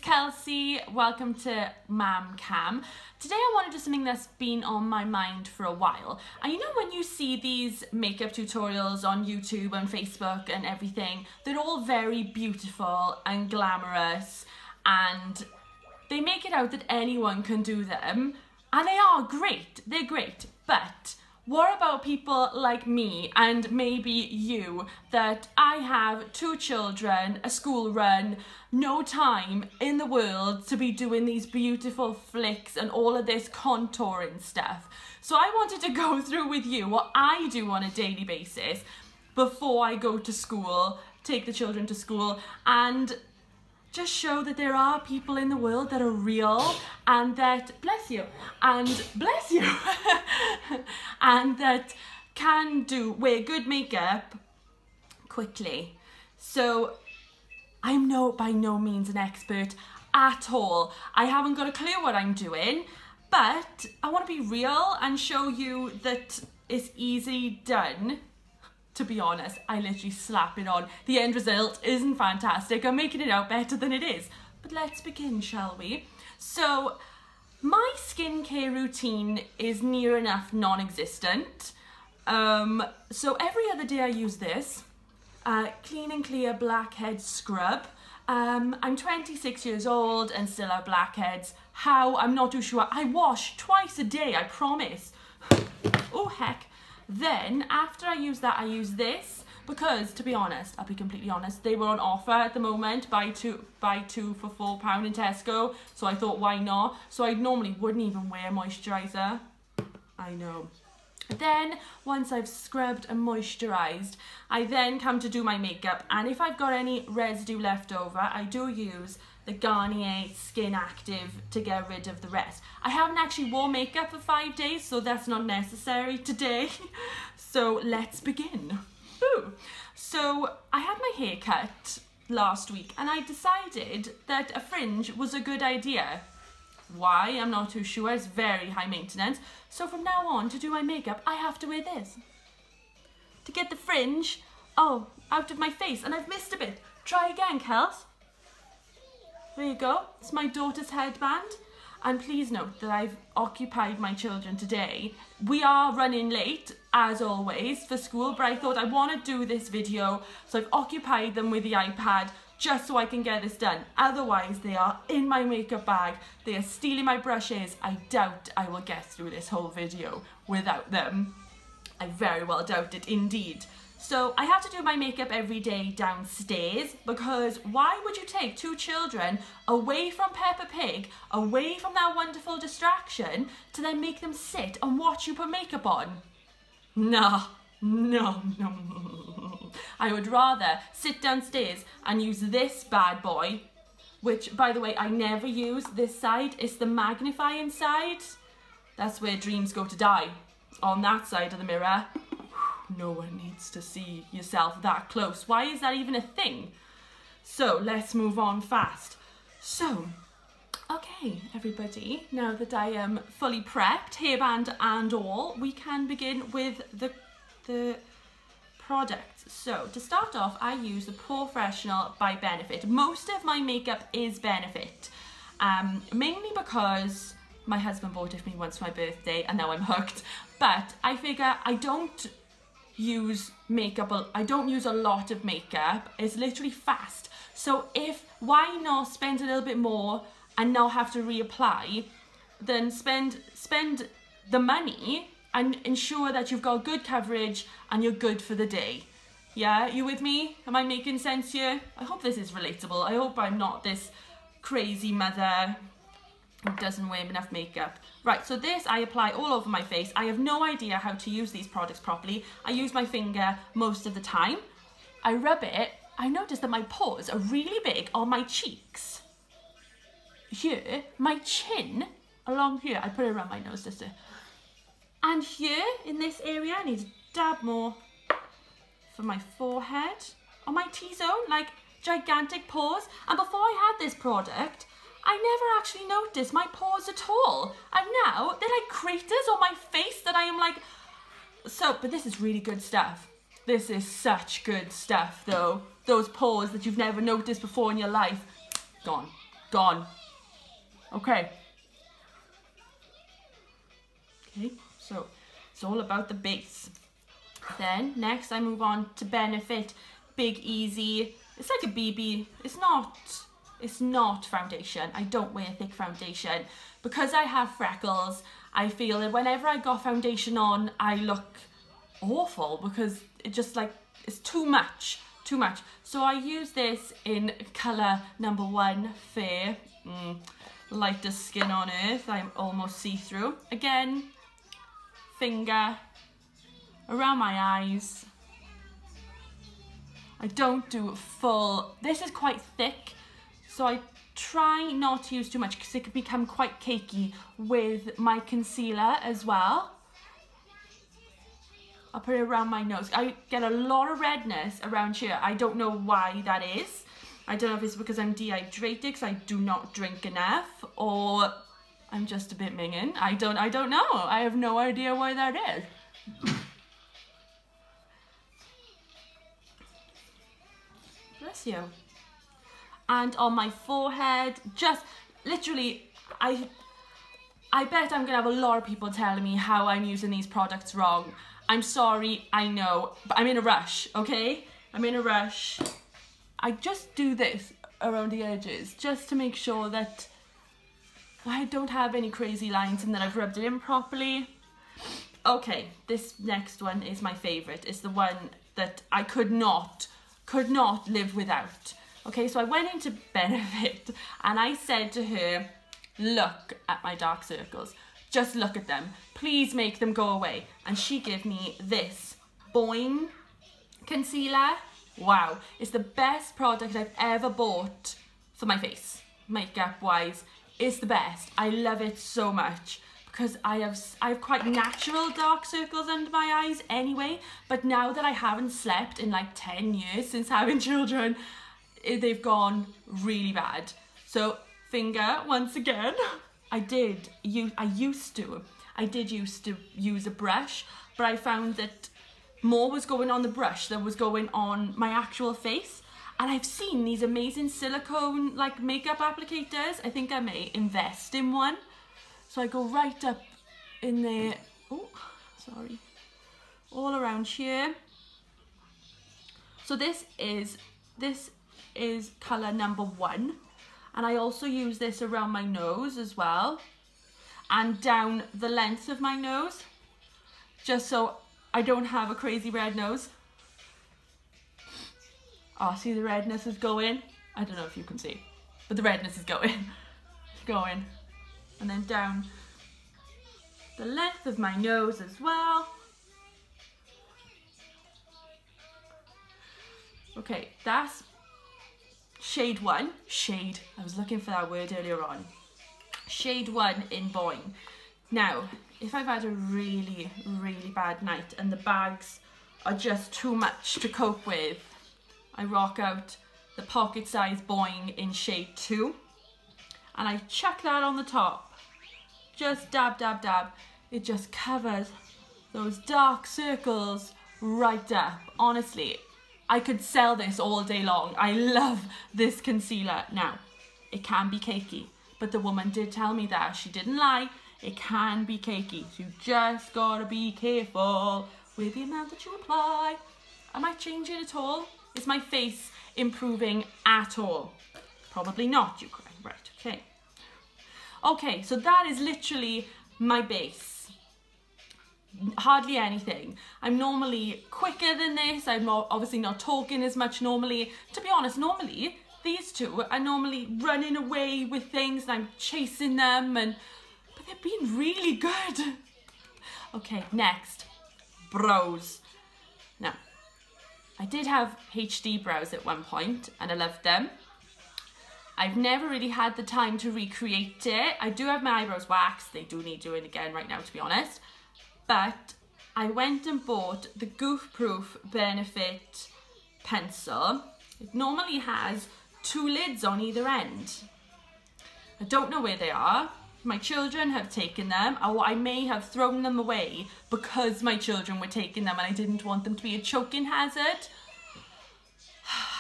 Kelsey, welcome to Mam Cam. Today I want to do something that's been on my mind for a while. And you know when you see these makeup tutorials on YouTube and Facebook and everything, they're all very beautiful and glamorous and they make it out that anyone can do them, and they are great, they're great, but what about people like me and maybe you, that I have 2 children, a school run, no time in the world to be doing these beautiful flicks and all of this contouring stuff. So I wanted to go through with you what I do on a daily basis before I go to school, take the children to school, and just show that there are people in the world that are real and that, bless you, and that can wear good makeup quickly. So I'm by no means an expert at all. I haven't got a clue what I'm doing, but I want to be real and show you that it's easily done. To be honest, I literally slap it on. The end result isn't fantastic. I'm making it out better than it is. But let's begin, shall we? So, my skincare routine is near enough non-existent. So every other day I use this Clean and Clear Blackhead Scrub. I'm 26 years old and still have blackheads. How? I'm not too sure. I wash twice a day, I promise. Oh, heck. Then, after I use that, I use this because, to be honest, I'll be completely honest, they were on offer at the moment, buy two for £4 in Tesco, so I thought, why not? So I normally wouldn't even wear moisturiser. I know. Then, once I've scrubbed and moisturised, I then come to do my makeup, and if I've got any residue left over, I do use the Garnier Skin Active to get rid of the rest. I haven't actually worn makeup for 5 days, so that's not necessary today. So let's begin. Ooh. So I had my hair cut last week and I decided that a fringe was a good idea. Why? I'm not too sure. It's very high maintenance. So from now on, to do my makeup, I have to wear this to get the fringe out of my face, and I've missed a bit. Try again, Kels. There you go, it's my daughter's headband. And please note that I've occupied my children today. We are running late, as always, for school, but I thought I want to do this video, so I've occupied them with the iPad just so I can get this done. Otherwise, they are in my makeup bag, they are stealing my brushes. I doubt I will get through this whole video without them. I very well doubt it indeed. So I have to do my makeup every day downstairs, because why would you take 2 children away from Peppa Pig, away from that wonderful distraction, to then make them sit and watch you put makeup on? No. I would rather sit downstairs and use this bad boy, which, by the way, I never use this side. It's the magnifying side. That's where dreams go to die, on that side of the mirror. No one needs to see yourself that close. Why is that even a thing? So let's move on fast. So, okay, everybody, now that I am fully prepped, hairband and all, we can begin with the products. So to start off, I use the Professional by Benefit. Most of my makeup is Benefit, mainly because my husband bought it for me once for my birthday and now I'm hooked. But I figure I don't use makeup, I don't use a lot of makeup. It's literally fast. So why not spend a little bit more and not have to reapply, then spend the money and ensure that you've got good coverage and you're good for the day. Yeah, you with me? Am I making sense here? I hope this is relatable. I hope I'm not this crazy mother who doesn't wear enough makeup. Right, so this I apply all over my face. I have no idea how to use these products properly. I use my finger most of the time. I rub it. I notice that my pores are really big on my cheeks. Here, my chin, along here, I put it around my nose just to... And here, in this area, I need to dab more for my forehead. On my T-zone, like gigantic pores. And before I had this product, I never actually noticed my pores at all. And now, they're like craters on my face that I am like... So, but this is really good stuff. This is such good stuff, though. Those pores that you've never noticed before in your life, gone. gone. Okay. Okay, so it's all about the base. Then next I move on to Benefit Big Easy. It's like a BB. It's not foundation. I don't wear thick foundation. Because I have freckles, I feel that whenever I got foundation on, I look awful because it just like, it's too much. So I use this in colour number 1, Fair. Lightest skin on earth. I'm almost see-through. Again, finger around my eyes. I don't do full. This is quite thick, so I try not to use too much because it can become quite cakey with my concealer as well. I'll put it around my nose. I get a lot of redness around here. I don't know why that is. I don't know if it's because I'm dehydrated because I do not drink enough, or I'm just a bit minging. I don't know. I have no idea why that is. Bless you. And on my forehead, just literally, I bet I'm gonna have a lot of people telling me how I'm using these products wrong. I'm sorry, I know, but I'm in a rush, okay? I'm in a rush. I just do this around the edges just to make sure that I don't have any crazy lines and that I've rubbed it in properly. Okay, this next one is my favourite. It's the one that I could not live without. Okay, so I went into Benefit and I said to her, look at my dark circles. Just look at them. Please make them go away. And she gave me this Boing concealer. Wow, it's the best product I've ever bought for my face, makeup wise. It's the best. I love it so much because I have quite natural dark circles under my eyes anyway, but now that I haven't slept in like 10 years since having children, they've gone really bad. So finger once again. I used to use a brush, but I found that more was going on the brush than was going on my actual face. And I've seen these amazing silicone like makeup applicators. I think I may invest in one. So I go right up in there. Oh, sorry. All around here. So this is colour number 1. And I also use this around my nose as well. And down the length of my nose. Just so I don't have a crazy red nose. Oh, see the redness is going? I don't know if you can see, but the redness is going. It's going. And then down the length of my nose as well. Okay, that's shade 1. Shade, I was looking for that word earlier on. Shade 1 in Boing. Now, if I've had a really, really bad night and the bags are just too much to cope with, I rock out the pocket size Boing in shade 2 and I chuck that on the top. Just dab, dab, dab. It just covers those dark circles right up. Honestly, I could sell this all day long. I love this concealer. Now, it can be cakey, but the woman did tell me that. She didn't lie. It can be cakey. So you just gotta be careful with the amount that you apply. Am I changing at all? Is my face improving at all? Probably not, you cry. Right, okay. Okay, so that is literally my base. Hardly anything. I'm normally quicker than this. I'm obviously not talking as much normally. To be honest, normally, these two are normally running away with things and I'm chasing them, but they've been really good. Okay, next, brows. Now, I did have HD brows at one point and I loved them. I've never really had the time to recreate it. I do have my eyebrows waxed. They do need doing again right now, to be honest. But I went and bought the Goof Proof Benefit pencil. It normally has 2 lids on either end. I don't know where they are. My children have taken them, or I may have thrown them away because my children were taking them and I didn't want them to be a choking hazard.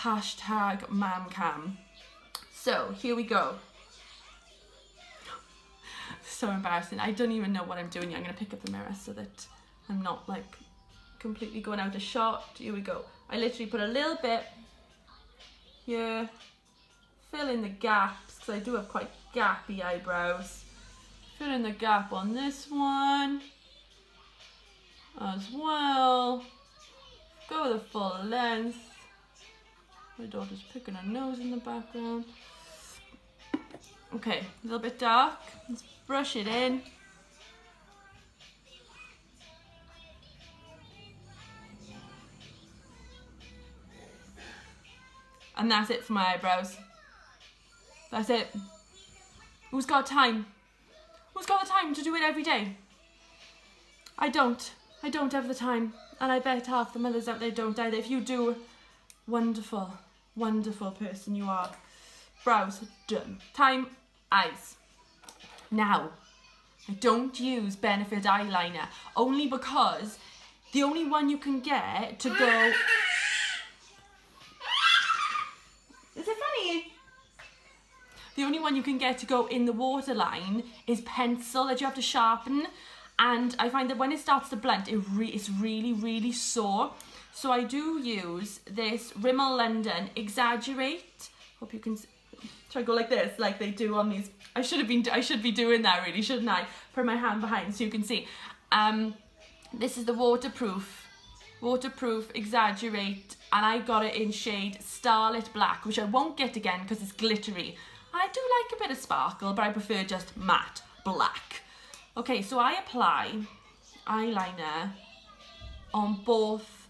Hashtag MamCam. So here we go. so embarrassing. I don't even know what I'm doing. I'm going to pick up the mirror so that I'm not like completely going out of shot. Here we go. I literally put a little bit here, fill in the gaps because I do have quite gappy eyebrows. Fill in the gap on this one as well. Go the full length. My daughter's picking her nose in the background. Okay, a little bit dark. Let's brush it in. And that's it for my eyebrows. That's it. Who's got time? Who's got the time to do it every day? I don't. I don't have the time. And I bet half the mothers out there don't either. If you do, wonderful, wonderful person you are. Brows, done. Time, eyes. Now, I don't use Benefit eyeliner. Only because the only one you can get to go... Is it funny? The only one you can get to go in the waterline is pencil that you have to sharpen. And I find that when it starts to blunt, it's really, really sore. So I do use this Rimmel London Exaggerate. Hope you can try to go like this, like they do on these. I should be doing that really, shouldn't I? Put my hand behind so you can see. This is the waterproof Exaggerate, and I got it in shade Starlit Black, which I won't get again because it's glittery. I do like a bit of sparkle, but I prefer just matte black. Okay, so I apply eyeliner on both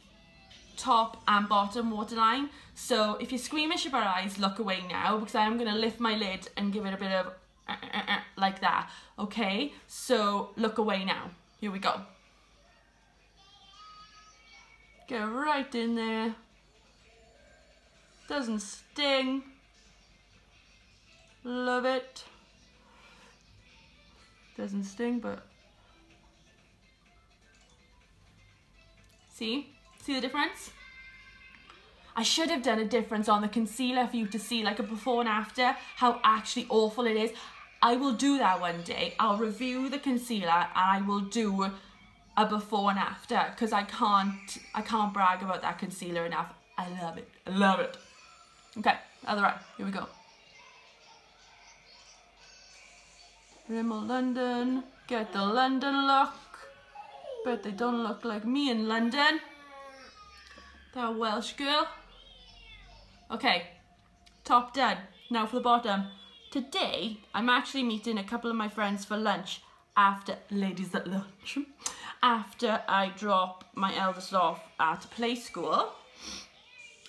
top and bottom waterline. So if you're squeamish about eyes, look away now, because I am going to lift my lid and give it a bit of like that. Okay, so look away now. Here we go. Get right in there. Doesn't sting. Love it. Doesn't sting, but see the difference? I should have done a difference on the concealer for you to see like a before and after, how actually awful it is. I will do that one day. I'll review the concealer and I will do a before and after, because I can't brag about that concealer enough. I love it. I love it. Okay, other eye. Here we go. Rimmel London. Get the London look. Bet they don't look like me in London. That Welsh girl. Okay, top done. Now for the bottom. Today, I'm actually meeting a couple of my friends for lunch after, ladies at lunch, after I drop my eldest off at play school.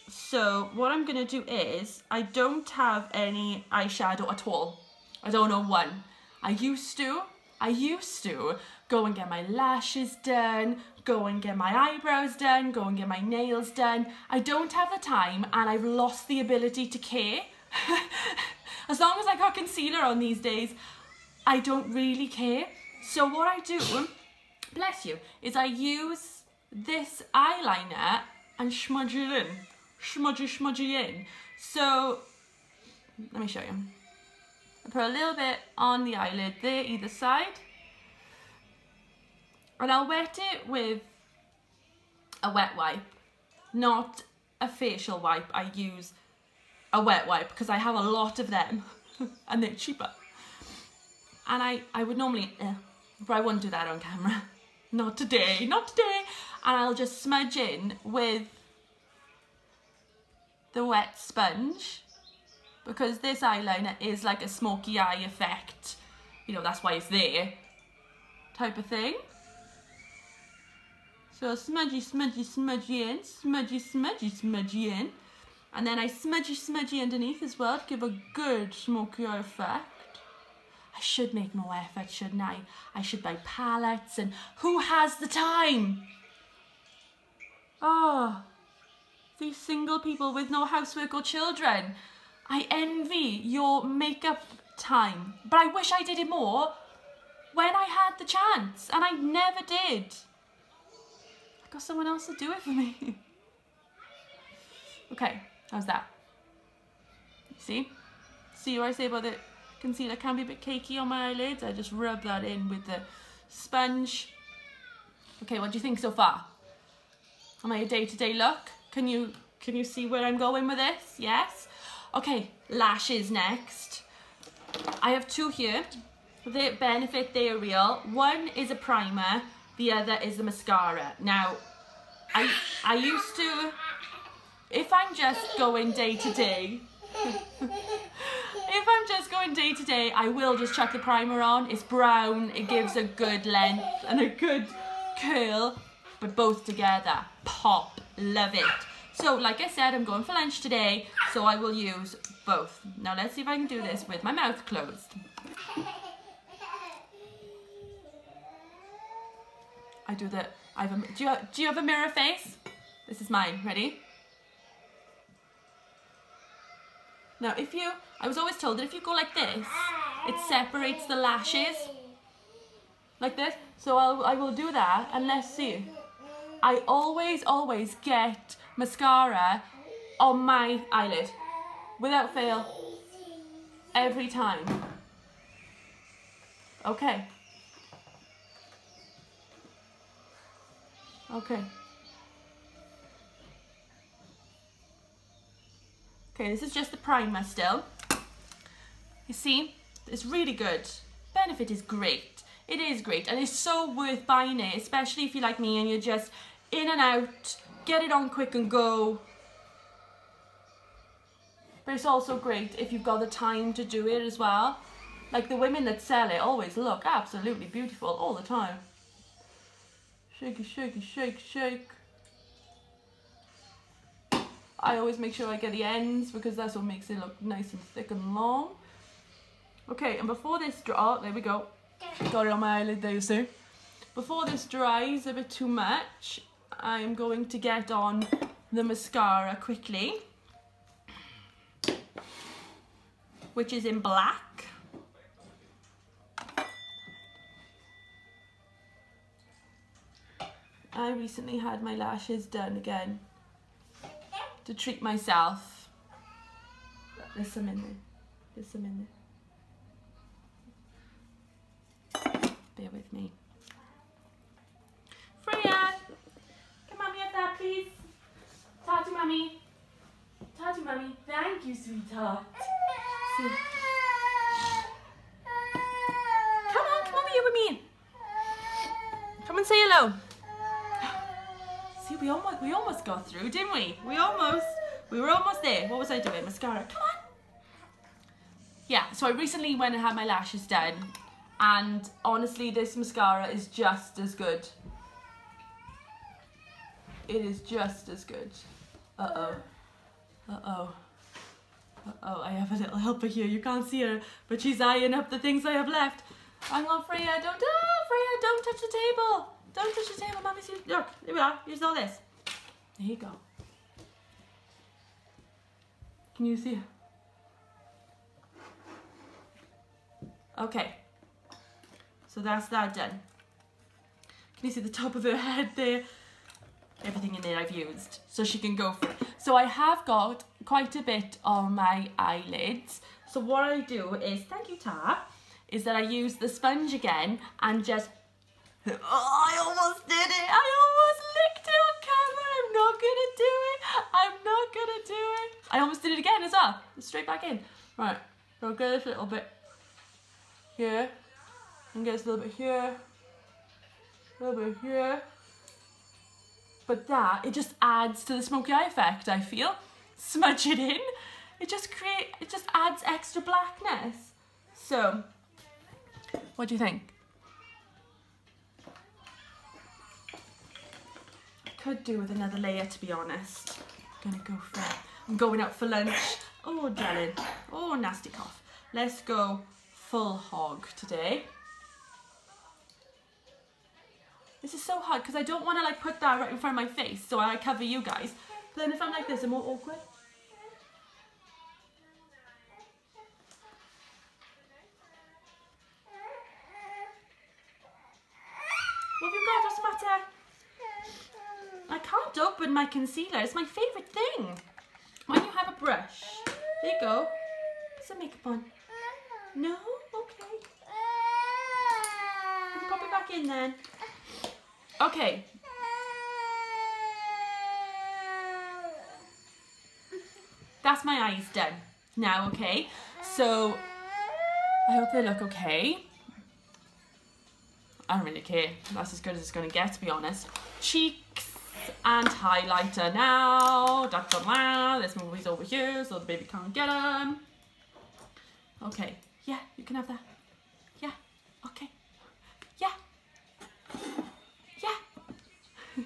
So what I'm going to do is, I don't have any eyeshadow at all. I don't know one. I used to go and get my lashes done, go and get my eyebrows done, go and get my nails done. I don't have the time and I've lost the ability to care. As long as I got concealer on these days, I don't really care. So what I do, bless you, is I use this eyeliner and smudge it in. Smudgy in. So, let me show you. I put a little bit on the eyelid there, either side. And I'll wet it with a wet wipe, not a facial wipe. I use a wet wipe because I have a lot of them and they're cheaper. And I would normally, but I wouldn't do that on camera. Not today, not today. And I'll just smudge in with the wet sponge, because this eyeliner is like a smoky eye effect. You know, that's why it's there, type of thing. So smudgy, smudgy, smudgy in, smudgy, smudgy, smudgy in. And then I smudgy, smudgy underneath as well to give a good smoky eye effect. I should make more effort, shouldn't I? I should buy palettes, and who has the time? Oh, these single people with no housework or children. I envy your makeup time, but I wish I did it more when I had the chance, and I never did. I got someone else to do it for me. Okay, how's that? See what I say about the concealer can be a bit cakey on my eyelids, I just rub that in with the sponge. Okay, what do you think so far? Am I a day-to-day look? Can you see where I'm going with this? Yes? Okay, lashes next. I have two here. The Benefit, they are real. One is a primer, the other is the mascara. Now, I used to, if I'm just going day to day, I will just chuck the primer on. It's brown, it gives a good length and a good curl, but both together, pop, love it. So like I said, I'm going for lunch today, so I will use both. Now let's see if I can do this with my mouth closed. Do you have a mirror face? This is mine, ready? Now I was always told that if you go like this, it separates the lashes. Like this. So I will do that, and let's see. I always get mascara on my eyelid. Without fail. Every time. Okay. Okay. Okay, this is just the primer still. You see, it's really good. Benefit is great. It is great, and it's so worth buying it, especially if you're like me and you're just in and out, get it on quick and go. But it's also great if you've got the time to do it as well. Like the women that sell it always look absolutely beautiful all the time. Shaky, shaky, shake, shake. I always make sure I get the ends because that's what makes it look nice and thick and long. Okay, and before this dries, there we go. Got it on my eyelid there, you see. Before this dries a bit too much, I'm going to get on the mascara quickly, which is in black. I recently had my lashes done again to treat myself. There's some in there. There's some in there. Bear with me. Freya! Can Mummy have that, please? Talk to Mummy. Talk to Mummy. Thank you, sweetheart. See. Come on here with me. Come and say hello. See, we almost got through, didn't we? We were almost there. What was I doing? Mascara. Come on. Yeah, so I recently went and had my lashes done, and honestly, this mascara is just as good. It is just as good. Uh-oh. Uh-oh. Uh-oh, I have a little helper here. You can't see her, but she's eyeing up the things I have left. Hang on, Freya. Freya, don't touch the table. Don't touch the table, Mommy. Look, here we are. Here's all this. There you go. Can you see? Okay. So that's that done. Can you see the top of her head there? Everything in there I've used, so she can go for it. So I have got quite a bit on my eyelids. So what I do is, thank you, Ta, is that I use the sponge again and just, oh, I almost did it. I almost licked it on camera. I'm not gonna do it. I'm not gonna do it. I almost did it again as well. Straight back in. Right, so I'll get this little bit here, and get this little bit here, a little bit here. But that, it just adds to the smoky eye effect, I feel. Smudge it in. It just adds extra blackness. So, what do you think? I could do with another layer, to be honest. I'm gonna go for it. I'm going out for lunch. Oh, darling. Oh, nasty cough. Let's go full hog today. This is so hard because I don't want to like put that right in front of my face, so I cover you guys. But then if I'm like this, I'm more awkward. What have you got? What's the matter? I can't open my concealer. It's my favourite thing. When you have a brush, there you go. Put some makeup on. No? Okay. You can pop it back in then. Okay. That's my eyes done now, okay? So, I hope they look okay. I don't really care. That's as good as it's going to get, to be honest. Cheeks and highlighter now. Da, da, da. This movie's over here, so the baby can't get them. Okay. Yeah, you can have that. Yeah. Okay. Yeah. Yeah.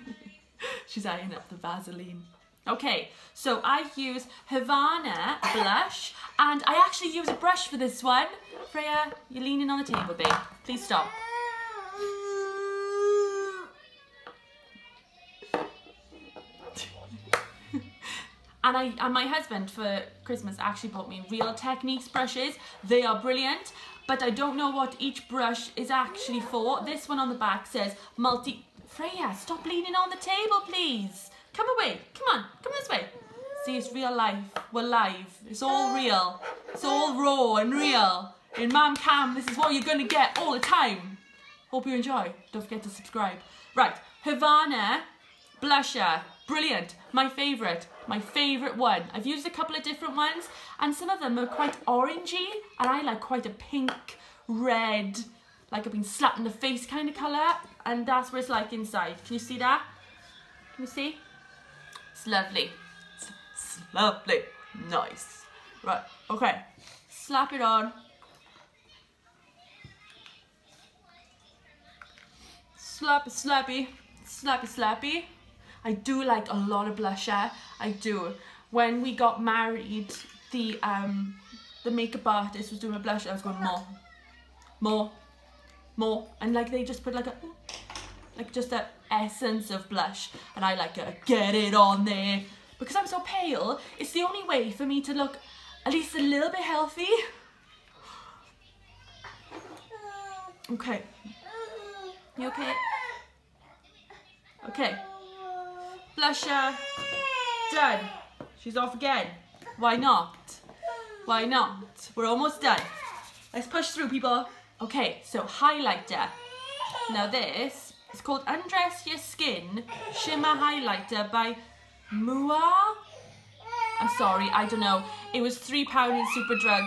She's eyeing up the Vaseline. Okay, so I use Havana blush, and I actually use a brush for this one. Freya, you're leaning on the table, babe. Please stop. And my husband for Christmas actually bought me Real Techniques brushes. They are brilliant, but I don't know what each brush is actually for. This one on the back says Freya, stop leaning on the table, please. Come away. Come on. Come this way. See, it's real life. We're live. It's all real. It's all raw and real. In Mam Cam, this is what you're going to get all the time. Hope you enjoy. Don't forget to subscribe. Right. Havana blusher. Brilliant. My favourite. My favourite one. I've used a couple of different ones, and some of them are quite orangey, and I like quite a pink, red, like I've been slapped in the face kind of colour, and that's what it's like inside. Can you see that? Can you see? It's lovely. It's lovely. Nice. Right, okay. Slap it on. Slappy, slappy. Slappy, slappy. I do like a lot of blusher. I do. When we got married, the makeup artist was doing a blusher. I was going more. And like they just put like just a essence of blush, and I like get it on there because I'm so pale. It's the only way for me to look at least a little bit healthy. Okay. You okay? Okay. Blusher done. She's off again. Why not? Why not? We're almost done. Let's push through, people. Okay, so highlighter. Now this is called Undress Your Skin Shimmer Highlighter by Mua. I'm sorry, I don't know. It was £3 in Superdrug,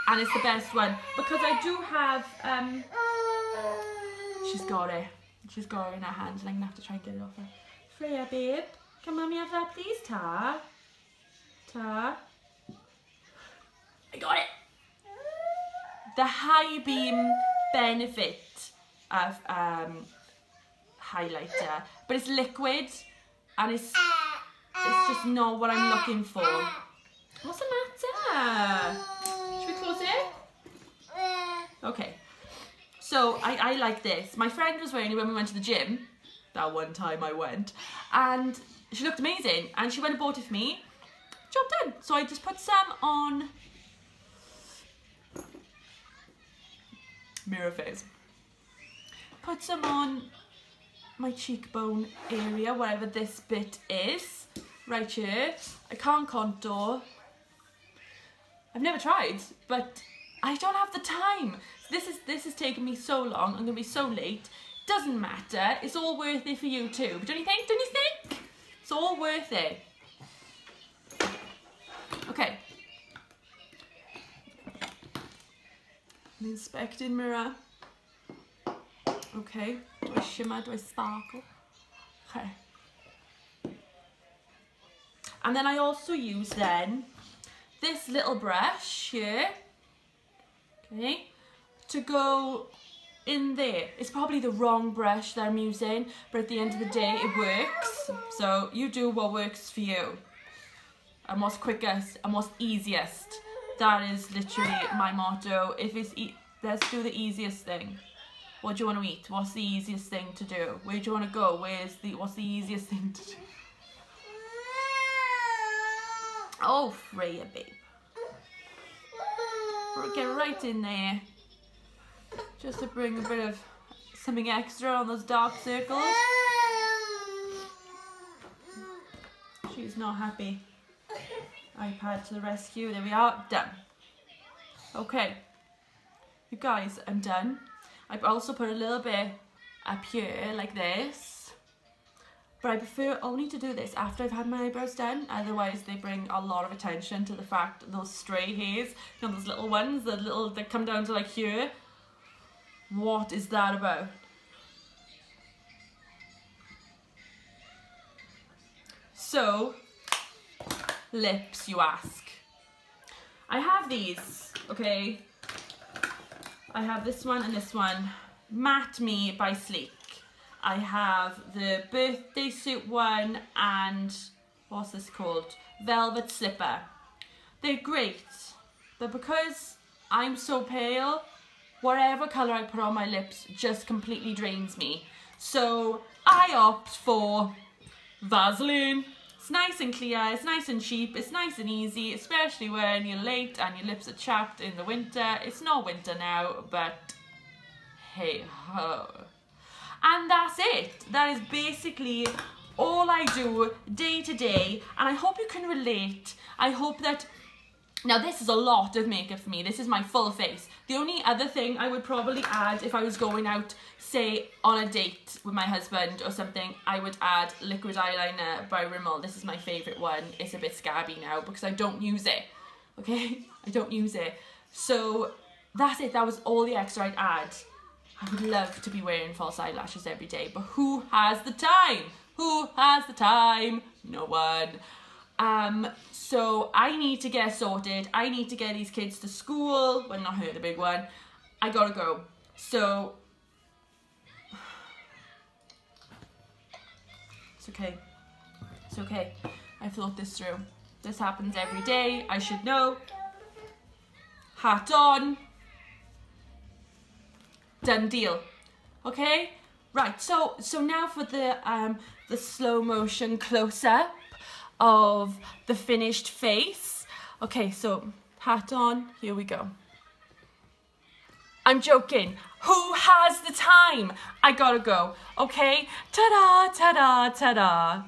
and it's the best one because I do have she's got it. She's got it in her hands, and I'm gonna have to try and get it off her. Freya, babe, can Mummy have that, please, Ta? Ta? I got it. The high beam benefit of highlighter, but it's liquid, and it's just not what I'm looking for. What's the matter? Should we close it? Okay. So I like this. My friend was wearing it when we went to the gym. That one time I went, and she looked amazing, and she went and bought it for me. Job done. So I just put some on mirror face. Put some on my cheekbone area, wherever this bit is, right here. I can't contour. I've never tried, but I don't have the time. This has taken me so long. I'm gonna be so late. Doesn't matter. It's all worth it for you too. Don't you think? Don't you think? It's all worth it. Okay. An inspecting mirror. Okay. Do I shimmer? Do I sparkle? Okay. And then I also use then this little brush here. Okay. To go in there. It's probably the wrong brush that I'm using, but at the end of the day it works. So you do what works for you, and what's quickest and what's easiest. That is literally my motto. If it's let's do the easiest thing. What do you want to eat? What's the easiest thing to do? Where do you want to go? What's the easiest thing to do? Oh, Freya, babe. Get right in there. Just to bring a bit of something extra on those dark circles. She's not happy. iPad to the rescue. There we are. Done. Okay. you guys, I'm done. I've also put a little bit up here like this, but I prefer only to do this after I've had my eyebrows done, otherwise they bring a lot of attention to the fact that those stray hairs, you know, those little ones, that come down to like here. What is that about? So, lips, you ask. I have these, okay? I have this one and this one. Matte Me by Sleek. I have the birthday suit one and, what's this called? Velvet Slipper. They're great, but because I'm so pale, whatever colour I put on my lips just completely drains me. So I opt for Vaseline. It's nice and clear, it's nice and cheap, it's nice and easy, especially when you're late and your lips are chapped in the winter. It's not winter now, but hey ho. And that's it. That is basically all I do day to day, and I hope you can relate. I hope that, now this is a lot of makeup for me, this is my full face. The only other thing I would probably add if I was going out, say on a date with my husband or something, I would add liquid eyeliner by Rimmel. This is my favourite one. It's a bit scabby now because I don't use it, okay? I don't use it. So that's it, that was all the extra I'd add. I would love to be wearing false eyelashes every day, but who has the time? Who has the time? No one. So I need to get sorted. I need to get these kids to school. Well, not her, the big one. I gotta go. So it's okay. It's okay. I thought this through. This happens every day. I should know. Hat on. Done deal. Okay? Right, so now for the slow motion close-up of the finished face. Okay, so hat on, here we go. I'm joking. Who has the time? I gotta go, okay? Ta-da, ta-da, ta-da.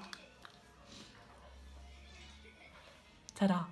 Ta-da.